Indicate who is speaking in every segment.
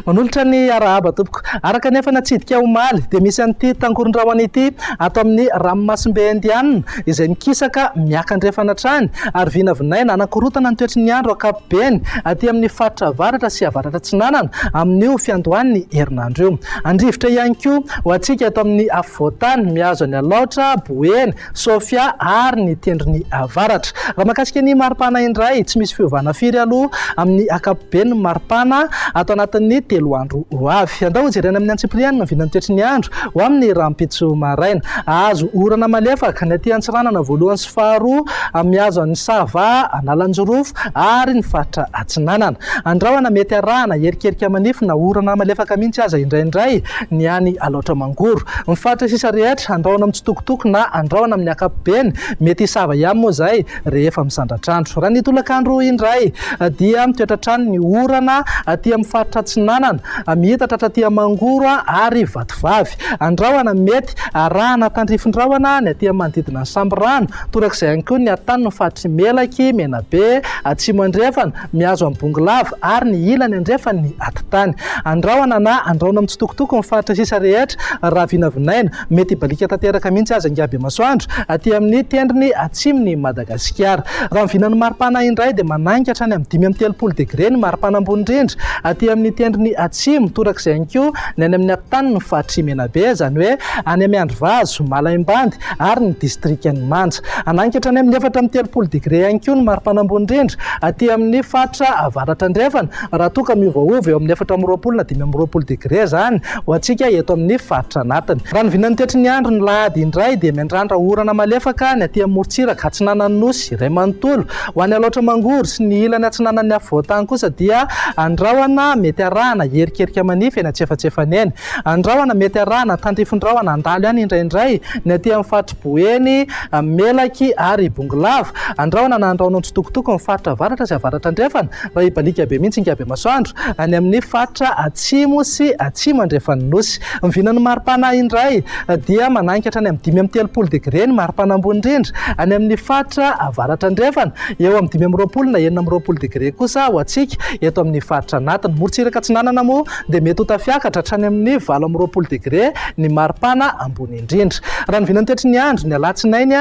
Speaker 1: manolotra ny arahaba tompoko araka nefa natsidika omaly dia misy an'ity tangoron-drahona ity ato amin'ny ranomasimbe indiana izay mikisaka miakandrefana trany ary vinavinaina anakorotana ny toetry ny andro ankapobeny aty amin'ny faritra avaratra sy avaratra atsinanana amin'io fiandohan'ny herinandro io. Andrivotra ihany koa ho antsika ato amin'ny afovoantany mihazo ny alaotra boeny sofia ary ny tendrony avaratra. Raha makasika ny maripana indray tsy misy fiovana firy aloha amin'ny ankapobeny ny maripana ato anatin'ny 3 andro ho avy. Andao jerena amin'ny antsiplianina ny vinan'ny toetry ny andro ho amin'ny rahampitso maraina azo orana malefaka ny aty Antsiranana voalohany sy faharoa mihazo an'ny Sava, Analanjorofo ary ny faritra Atsinanana. Andrahona mety arahana erikerika manify na orana malefaka mihitsy aza indraindray ny any alaotra mangoro. Ny faritra sisa rehetra andrahona amin'ny tsitokotoko na andrahona amin'ny ankapobeny mety Sava ihany moa zay rehefa misandratrandro. Raha ny tolakandro indray dia mitoetratrano ny orana aty amin'ny faritra Atsinanana mihitatra atraty mangoro ary vatovavy. Andrahona mety arahana tandrifin-drahona ny aty manodidina ny Samborano torak'izay ihany koa ny atany ny faritry Melaky, Menabe, Atsimo andrefana mihazo amin'ny Bongolava ary ny ilany andrefana ny Atitany. Andrahona na andrahona amin'ny tsitokotoko ny faritra sisa rehetra raha vinavinaina mety hibalika tanteraka mihitsy aza Angiabe Masoandro aty amin'ny tendrony atsimony Madagasikara. Raha mivinan'ny maripana indray dia manangitra hatrany amin'ny 5 degré ny maripana ambony indrindra aty amin'ny tendrony atsimo torak'izay ihany koa ny any amin'ny atany ny faritry Menabe zany hoe any amin'ny Andrivazo, Malaimbandy ary ny distrikan'ny Manja. Anangitra any amin'ny 4 degré ihany koa ny maripana ambony indrindra aty amin'ny faritra avaratra andrefana raha toa ka miovaova eo amin'ny 4 na 5 degré zany ho antsika eto amin'ny faritra anatiny. Raha ny vinan'ny toetry ny andro ny lahady indray dia miandrandra orana malefaka ny aty amin'ny Moritsiraka, Atsinanan'ny Nosy, Iray manontolo ho any alaotra mangoro sy ny ilany Atsinanan'ny afovoantany kosa dia andrahona mety arahana erikerika manify eny antsefatsefany eny. Andrahona mety arahana tandrifin-drahona andalo ihany indraindray ny aty amin'ny faritra Boeny, Melaky ary Bongolava. Andrahona na andrahona amin'ny tsitokotoko ny faritra avaratra sy avaratra andrefana raha hibalika be mihitsy Angiabe Masoandro any amin'ny faritra Atsimo sy Atsimo andrefan'ny Nosy. Mivinan'ny maripana indray dia manangitra any amin'ny 5 degré ny maripana ambony indrindra any amin'ny faritra avaratra andrefana eo amin'ny 20 na 20 degré kosa ho antsika eto amin'ny faritra anatiny. Moritsiraka Atsinanana moa dia mety ho tafiakatra hatrany amin'ny 20 degré ny maripana ambony indrindra. Raha ny vinan'ny toetry ny andro ny alatsinainy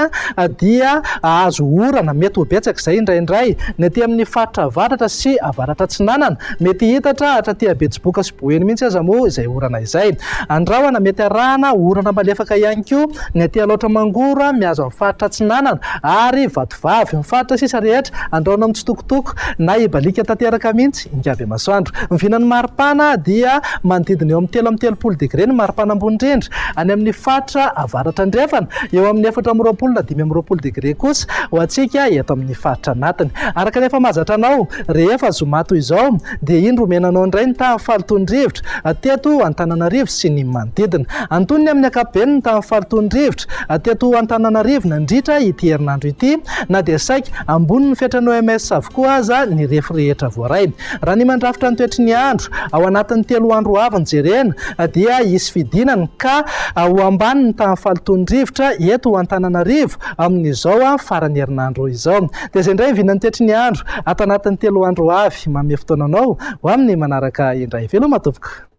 Speaker 1: dia azo orana mety ho betsaka izay indraindray ny aty amin'ny faritra avaratra sy avaratra Atsinanana mety hitatra hatraty Betsiboka sy Boeny mihitsy aza moa izay orana izay. Andrahona mety arahana orana malefaka ihany koa ny aty alaotra mangoro mihazo amin'ny faritra Atsinanana ary vatovavy. Ny faritra sisa rehetra andrahona amin'ny tsitokotoko na hibalika tanteraka mihitsy Angiabe Masoandro. Mivinan'ny maripana dia manodidina eo amin'ny 3 degré ny maripana ambony indrindra any amin'ny faritra avaratra andrefana eo amin'ny 4 na 5 degré kosa ho antsika eto amin'ny faritra anatiny. Araka nefa mahazatra anao rehefa zoma toy izao dia indro menanao indray ny tamin'ny fahalotondrivotra teto Antananarivo sy ny manodidina. Antonony amin'ny ankapobeny ny tamin'ny fahalotondrivotra teto Antananarivo nandritra ity herinandro ity na dia saika ambony ny fetrany OMS avokoa aza ny refy rehetra voaray. Raha ny mandrafitra ny toetry ny andro ao anatin'ny 3 andro avy ny jerena dia hisy fidinany ka ho ambany ny tamin'ny fahalotondrivotra eto Antananarivo amin'izao farany herinandro izao. Dia izay indray vinan'ny toetry ny andro ato anatin'ny 3 andro avy manome fotoananao ho amin'ny manaraka indray. Veloma tompoko.